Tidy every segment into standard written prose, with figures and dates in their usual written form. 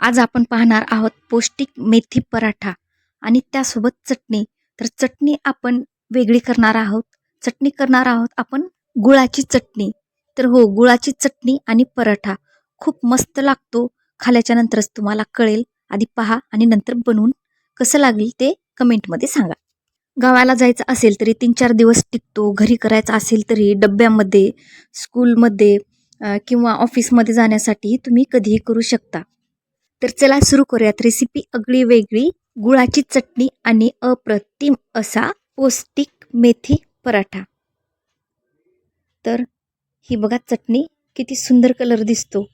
आज आपण पाहणार आहोत पौष्टिक मेथी पराठा आणि त्यासोबत चटणी. तर चटणी आपण वेगळी करणार आहोत. चटणी करणार आहोत आपण गुळाची चटणी. तर हो, गुळाची चटणी आणि पराठा खूप मस्त लागतो. खाल्ल्याच्या नंतरच तुम्हाला कळेल. आधी पहा आणि नंतर बनवून कसं लागेल ते कमेंटमध्ये सांगा. गावाला जायचं असेल तरी 3-4 दिवस टिकतो. घरी करायचं असेल तरी डब्यामध्ये, स्कूलमध्ये किंवा ऑफिसमध्ये जाण्यासाठी तुम्ही कधीही करू शकता. तर चला सुरू करूयात. रेसिपी अगदी वेगळी, गुळाची चटणी आणि अप्रतिम असा पौष्टिक मेथी पराठा. तर ही बघा चटणी किती सुंदर कलर दिसतो.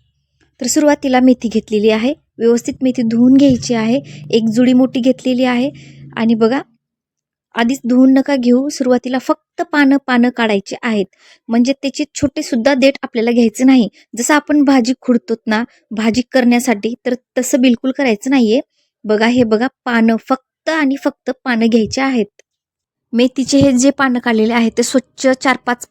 तर सुरुवातीला मेथी घेतलेली आहे. व्यवस्थित मेथी धुवून घ्यायची आहे. एक जुडी मोठी घेतलेली आहे आणि बघा आधीच धुवून नका घेऊ. सुरुवातीला फक्त पानं काढायचे आहेत. म्हणजे त्याचे छोटे सुद्धा देठ आपल्याला घ्यायचे नाही. जसं आपण भाजी खुडतोत ना, भाजी करण्यासाठी, तर तसं बिलकुल करायचं नाहीये. बघा हे बघा पानं फक्त आणि फक्त पानं घ्यायचे आहेत. मेथीचे हे जे पानं काढलेले आहेत ते स्वच्छ 4-5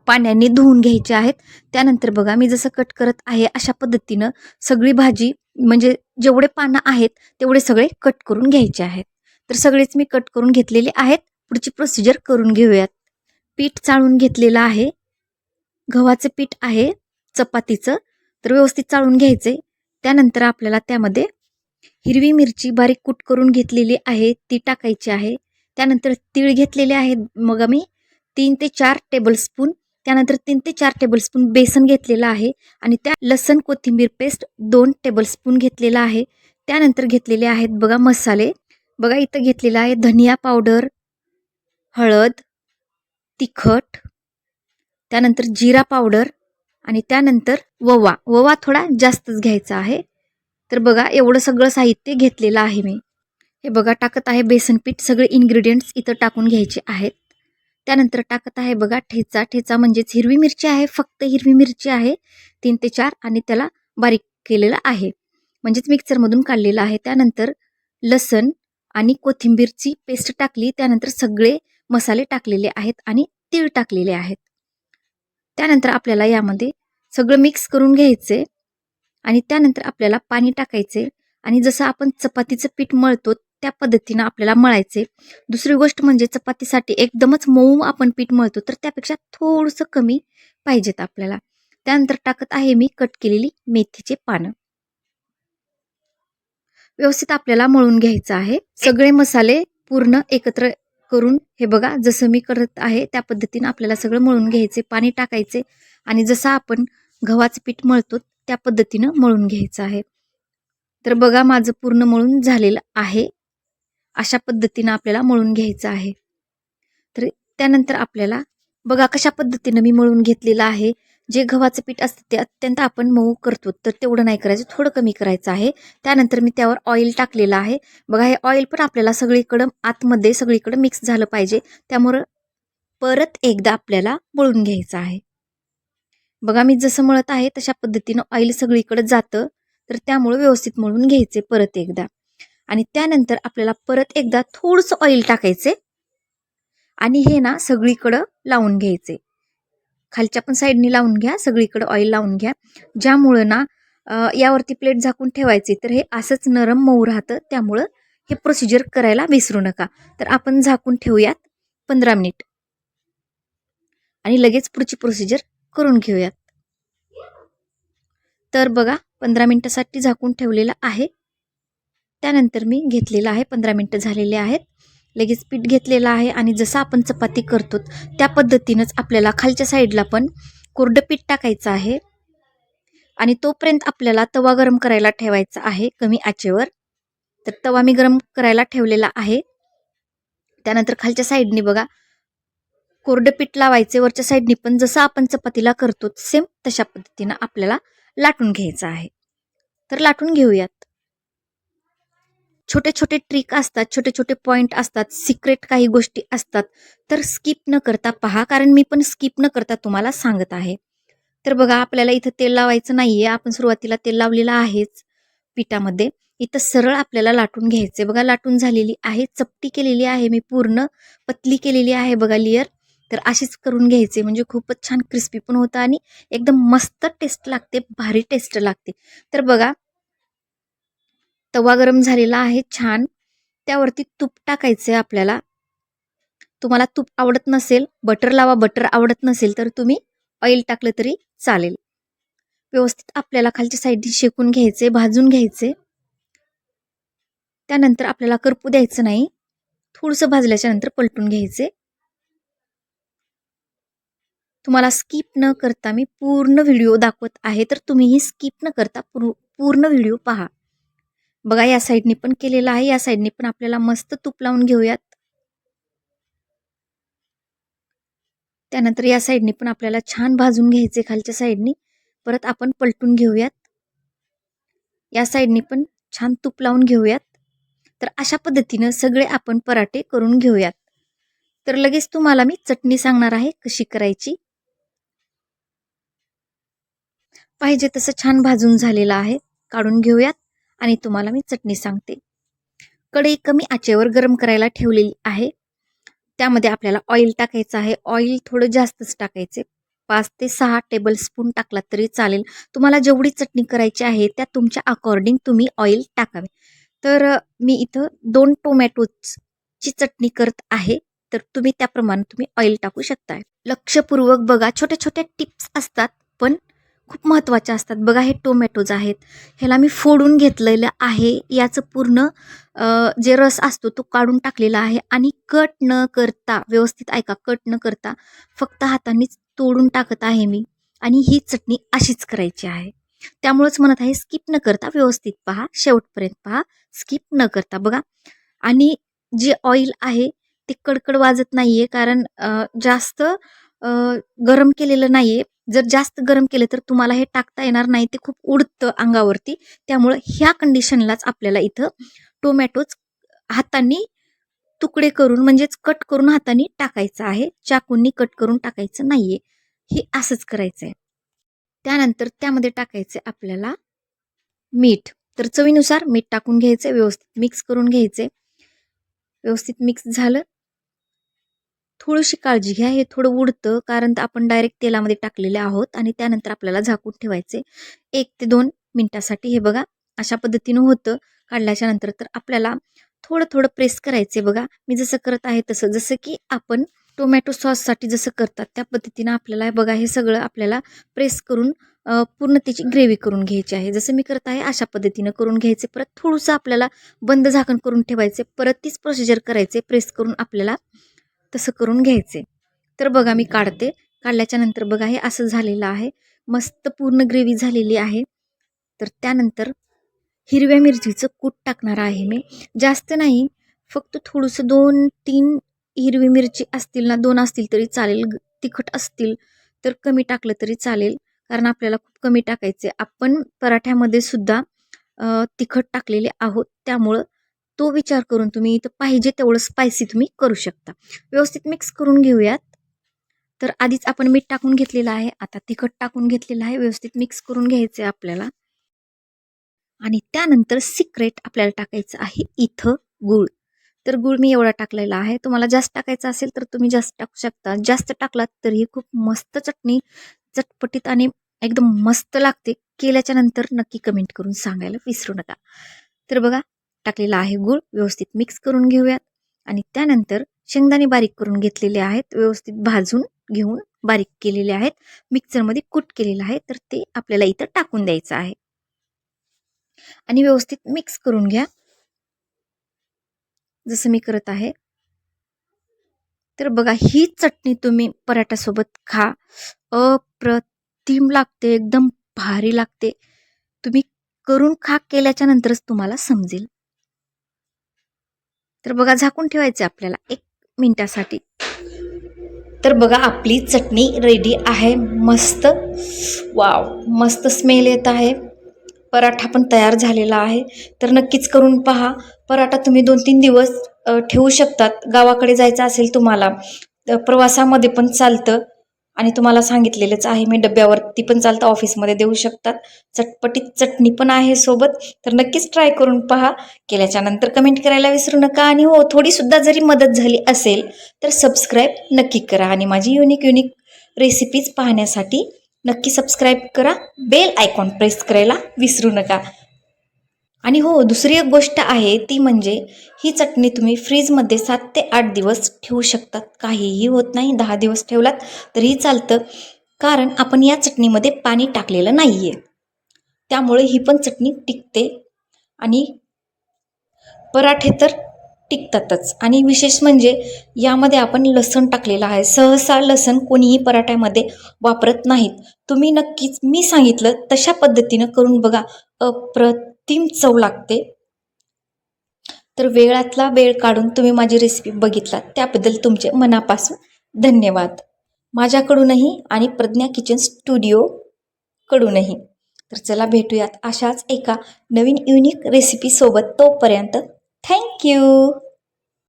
पाण्याने धुवून घ्यायचे आहेत. त्यानंतर बघा मी जसं कट करत आहे अशा पद्धतीनं सगळी भाजी म्हणजे जेवढे पानं आहेत तेवढे सगळे कट करून घ्यायचे आहेत. तर सगळेच मी कट करून घेतलेले आहेत. पुढची प्रोसिजर करून घेऊयात. पीठ चाळून घेतलेलं आहे. गव्हाचं पीठ आहे चपातीचं. तर व्यवस्थित चाळून घ्यायचे. त्यानंतर आपल्याला त्यामध्ये हिरवी मिरची बारीक कूट करून घेतलेली आहे ती टाकायची आहे. त्यानंतर तीळ घेतलेले आहेत मग आम्ही 3 ते 4 टेबलस्पून. त्यानंतर 3 ते 4 टेबलस्पून बेसन घेतलेलं आहे आणि त्या लसण कोथिंबीर पेस्ट 2 टेबलस्पून घेतलेला आहे. त्यानंतर घेतलेले आहेत बघा मसाले. बघा इथं घेतलेला आहे धनिया पावडर, हळद, तिखट, त्यानंतर जिरा पावडर आणि त्यानंतर ओवा. ओवा थोडा जास्तच घ्यायचा आहे. तर बघा एवढं सगळं साहित्य घेतलेलं आहे मी. हे बघा टाकत आहे बेसन पीठ. सगळे इन्ग्रेडियंट्स इथं टाकून घ्यायचे आहेत. त्यानंतर टाकत आहे बघा ठेचा. ठेचा म्हणजेच हिरवी मिरची आहे. फक्त हिरवी मिरची आहे 3 ते 4 आणि त्याला बारीक केलेलं आहे. म्हणजेच मिक्सरमधून काढलेलं आहे. त्यानंतर लसण आणि कोथिंबीरची पेस्ट टाकली. त्यानंतर सगळे मसाले टाकलेले आहेत आणि तीळ टाकलेले आहेत. त्यानंतर आपल्याला यामध्ये सगळं मिक्स करून घ्यायचे आणि त्यानंतर आपल्याला पाणी टाकायचे आणि जसं आपण चपातीचं पीठ मळतो त्या पद्धतीनं आपल्याला मळायचे. दुसरी गोष्ट म्हणजे चपातीसाठी एकदमच मऊ आपण पीठ मळतो तर त्यापेक्षा थोडंसं कमी पाहिजेत आपल्याला. त्यानंतर टाकत आहे मी कट केलेली मेथीचे पानं. व्यवस्थित आपल्याला मळून घ्यायचं आहे. सगळे मसाले पूर्ण एकत्र करून हे बघा जसं मी करत आहे त्या पद्धतीनं आपल्याला सगळं मळून घ्यायचे. पाणी टाकायचे आणि जसं आपण गव्हाचं पीठ मळतो त्या पद्धतीनं मळून घ्यायचं आहे. तर बघा माझं पूर्ण मळून झालेलं आहे. अशा पद्धतीनं आपल्याला मळून घ्यायचं आहे. तर त्यानंतर आपल्याला बघा कशा पद्धतीनं मी मळून घेतलेलं आहे. जे गव्हाचं पीठ असतं ते अत्यंत आपण मऊ करतो तर तेवढं नाही करायचं, थोडं कमी करायचं आहे. त्यानंतर मी त्यावर ऑइल टाकलेलं आहे. बघा हे ऑइल पण आपल्याला सगळीकडं आतमध्ये सगळीकडं मिक्स झालं पाहिजे. त्यामुळं परत एकदा आपल्याला मळून घ्यायचं आहे. बघा मी जसं मळत आहे तशा पद्धतीनं ऑइल सगळीकडे जातं. तर त्यामुळे व्यवस्थित मळून घ्यायचे परत एकदा. आणि त्यानंतर आपल्याला परत एकदा थोडंसं ऑइल टाकायचे आणि हे ना सगळीकडं लावून घ्यायचे. खालच्या पण साईडनी लावून घ्या, सगळीकडं ऑइल लावून घ्या. ज्यामुळं ना यावरती प्लेट झाकून ठेवायची तर हे असंच नरम मऊ राहतं. त्यामुळं हे प्रोसिजर करायला विसरू नका. तर आपण झाकून ठेवूयात 15 मिनिट आणि लगेच पुढची प्रोसिजर करून घेऊयात. तर बघा 15 मिनिटासाठी झाकून ठेवलेलं आहे. त्यानंतर मी घेतलेलं आहे 15 मिनिटं झालेले आहेत. लगेच पीठ घेतलेलं आहे आणि जसं आपण चपाती करतो त्या पद्धतीनंच आपल्याला खालच्या साईडला पण कोरडं पीठ टाकायचं आहे आणि तोपर्यंत आपल्याला तवा गरम करायला ठेवायचा आहे कमी आचेवर. तर तवा मी गरम करायला ठेवलेला आहे. त्यानंतर खालच्या साईडनी बघा कोरडं पीठ लावायचे. वरच्या साईडनी पण जसं आपण चपातीला करतो सेम तशा पद्धतीनं आपल्याला लाटून घ्यायचं आहे. तर लाटून घेऊयात. छोटे छोटे ट्रिक असतात, छोटे छोटे पॉईंट असतात, सिक्रेट काही गोष्टी असतात. तर स्किप न करता पहा, कारण मी पण स्किप न करता तुम्हाला सांगत आहे. तर बघा आपल्याला इथं तेल लावायचं नाहीये. आपण सुरुवातीला तेल लावलेलं आहेच पिठामध्ये. इथं सरळ आपल्याला लाटून घ्यायचे. बघा लाटून झालेली आहे, चपटी केलेली आहे मी, पूर्ण पतली केलेली आहे बघा लेयर. तर अशीच करून घ्यायचे म्हणजे खूपच छान क्रिस्पी पण होतं आणि एकदम मस्त टेस्ट लागते, भारी टेस्ट लागते. तर बघा तवा गरम झालेला आहे छान. त्यावरती तूप टाकायचं आहे आपल्याला. तुम्हाला तूप आवडत नसेल, बटर लावा. बटर आवडत नसेल तर तुम्ही ऑइल टाकलं तरी चालेल. व्यवस्थित आपल्याला खालच्या साईडनी शेकून घ्यायचे, भाजून घ्यायचे. त्यानंतर आपल्याला करपू द्यायचं नाही. थोडंसं भाजल्याच्या नंतर पलटून घ्यायचे. तुम्हाला स्किप न करता मी पूर्ण व्हिडिओ दाखवत आहे, तर तुम्हीही स्किप न करता पूर्ण व्हिडिओ पहा. बघा या साईडनी पण केलेलं आहे, या साईडनी पण आपल्याला मस्त तूप लावून घेऊयात. त्यानंतर या साईडनी पण आपल्याला छान भाजून घ्यायचे खालच्या साईडनी. परत आपण पलटून घेऊयात. या साईडनी पण छान तूप लावून घेऊयात. तर अशा पद्धतीनं सगळे आपण पराठे करून घेऊयात. तर लगेच तुम्हाला मी चटणी सांगणार आहे कशी करायची. पाहिजे तसं छान भाजून झालेलं आहे. काढून घेऊयात आणि तुम्हाला मी चटणी सांगते. कढई कमी आचेवर गरम करायला ठेवलेली आहे. त्यामध्ये आपल्याला ऑइल टाकायचं आहे. ऑइल थोडं जास्तच टाकायचे. 5 ते 6 टेबलस्पून टाकलात तरी चालेल. तुम्हाला जेवढी चटणी करायची आहे त्या तुमच्या अकॉर्डिंग तुम्ही ऑइल टाकावे. तर मी इथं 2 टोमॅटोची चटणी करत आहे. तर तुम्ही त्याप्रमाणे तुम्ही ऑइल टाकू शकता. लक्षपूर्वक बघा. छोट्या छोट्या टिप्स असतात पण खूप महत्त्वाच्या असतात. बघा हे टोमॅटोज आहेत. ह्याला मी फोडून घेतलेलं आहे. याचं पूर्ण जे रस असतो तो काढून टाकलेला आहे आणि कट न करता, व्यवस्थित ऐका, कट न करता फक्त हातानेच तोडून टाकत आहे मी. आणि ही चटणी अशीच करायची आहे. त्यामुळेच म्हणत आहे स्किप न करता व्यवस्थित पहा, शेवटपर्यंत पहा, स्किप न करता. बघा आणि जे ऑइल आहे ते कडकड वाजत नाहीये, कारण जास्त गरम केलेलं नाहीये. जर जास्त गरम केलं तर तुम्हाला हे टाकता येणार नाही, ते खूप उडतं अंगावरती. त्यामुळं ह्या कंडिशनलाच आपल्याला इथं टोमॅटोज हातांनी तुकडे करून, म्हणजेच कट करून हातांनी टाकायचं आहे. चाकूंनी कट करून टाकायचं नाहीये. हे असंच करायचं आहे. त्यानंतर त्यामध्ये टाकायचे आपल्याला मीठ. तर चवीनुसार मीठ टाकून घ्यायचे, व्यवस्थित मिक्स करून घ्यायचे. व्यवस्थित मिक्स झालं. थोडीशी काळजी घ्या, हे थोडं उडतं कारण आपण डायरेक्ट तेलामध्ये टाकलेले आहोत. आणि त्यानंतर आपल्याला झाकून ठेवायचे 1 ते 2 मिनिटासाठी. हे बघा अशा पद्धतीनं होतं. काढल्याच्या नंतर तर आपल्याला थोडं थोडं प्रेस करायचे. बघा मी जसं करत आहे तसं, जसं की आपण टोमॅटो सॉससाठी जसं करतात त्या पद्धतीनं आपल्याला बघा हे सगळं आपल्याला प्रेस करून पूर्ण त्याची ग्रेव्ही करून घ्यायची आहे. जसं मी करत आहे अशा पद्धतीनं करून घ्यायचे. परत थोडंसं आपल्याला बंद झाकण करून ठेवायचे. परत तीच प्रोसिजर करायचे, प्रेस करून आपल्याला तसं करून घ्यायचे. तर बघा मी काढते. काढल्याच्या नंतर बघा हे असं झालेलं आहे. मस्त पूर्ण ग्रेव्ही झालेली आहे. तर त्यानंतर हिरव्या मिरचीचं कूट टाकणार आहे मी. जास्त नाही, फक्त थोडंसं 2-3 हिरवी मिरची असतील ना, 2 असतील तरी चालेल. तिखट असतील तर कमी टाकलं तरी चालेल, कारण आपल्याला खूप कमी टाकायचे. आपण पराठ्यामध्ये सुद्धा तिखट टाकलेले आहोत. त्यामुळं तो विचार करून तुम्ही इथं पाहिजे तेवढं स्पायसी तुम्ही करू शकता. व्यवस्थित मिक्स करून घेऊयात. तर आधीच आपण मीठ टाकून घेतलेलं आहे. आता तिखट टाकून घेतलेलं आहे. व्यवस्थित मिक्स करून घ्यायचं आहे आपल्याला. आणि त्यानंतर सिक्रेट आपल्याला टाकायचं आहे इथं गूळ. तर गूळ मी एवढा टाकलेला आहे. तुम्हाला जास्त टाकायचं असेल तर तुम्ही जास्त टाकू शकता. जास्त टाकलात तरीही खूप मस्त चटणी चटपटीत आणि एकदम मस्त लागते. केल्याच्या नंतर नक्की कमेंट करून सांगायला विसरू नका. तर बघा टाकलेला आहे गूळ. व्यवस्थित मिक्स करून घेऊयात. आणि त्यानंतर शेंगदाणे बारीक करून घेतलेले आहेत. व्यवस्थित भाजून घेऊन बारीक केलेले आहेत. मिक्सरमध्ये कूट केलेलं आहे. तर ते आपल्याला इथं टाकून द्यायचं आहे. आणि व्यवस्थित मिक्स करून घ्या जसं मी करत आहे. तर बघा ही चटणी तुम्ही पराठ्यासोबत खा. अप्रतिम लागते, एकदम भारी लागते. तुम्ही करून खा, केल्याच्या नंतरच तुम्हाला समजेल. तर बघा झाकून ठेवायचे आपल्याला 1 मिनिटासाठी. तर बघा आपली चटणी रेडी आहे. मस्त, वाव, मस्त स्मेल येत आहे. पराठा पण तयार झालेला आहे. तर नक्कीच करून पहा. पराठा तुम्ही 2-3 दिवस ठेवू शकतात. गावाकडे जायचं असेल तुम्हाला प्रवासामध्ये पण चालतं. आणि तुम्हाला सांगितलेलंच आहे मी, डब्यावरती पण चालतं, ऑफिसमध्ये देऊ शकतात. चटपटीत चटणी पण आहे सोबत. तर नक्कीच ट्राय करून पहा. केल्याच्या नंतर कमेंट करायला विसरू नका. आणि हो, थोडीसुद्धा जरी मदत झाली असेल तर सबस्क्राईब नक्की करा. आणि माझी युनिक रेसिपीज पाहण्यासाठी नक्की सबस्क्राईब करा. बेल आयकॉन प्रेस करायला विसरू नका. आणि हो, दुसरी एक गोष्ट आहे ती म्हणजे ही चटणी तुम्ही फ्रीजमध्ये 7 ते 8 दिवस ठेवू शकतात. काहीही होत नाही. 10 दिवस ठेवलात तरीही चालतं. कारण आपण या चटणीमध्ये पाणी टाकलेलं नाही आहे. त्यामुळे ही पण चटणी टिकते आणि पराठे तर टिकतातच. आणि विशेष म्हणजे यामध्ये आपण लसूण टाकलेलं आहे. सहसा लसूण कोणीही पराठ्यामध्ये वापरत नाहीत. तुम्ही नक्कीच मी सांगितलं तशा पद्धतीनं करून बघा. अप्रतिम चव लागते. तर वेळातला वेळ काढून तुम्ही माझी रेसिपी बघितलात त्याबद्दल तुमचे मनापासून धन्यवाद. माझ्याकडूनही आणि प्रज्ञा किचन स्टुडिओ कडूनही. तर चला भेटूयात अशाच एका नवीन युनिक रेसिपीसोबत. तोपर्यंत थँक्यू.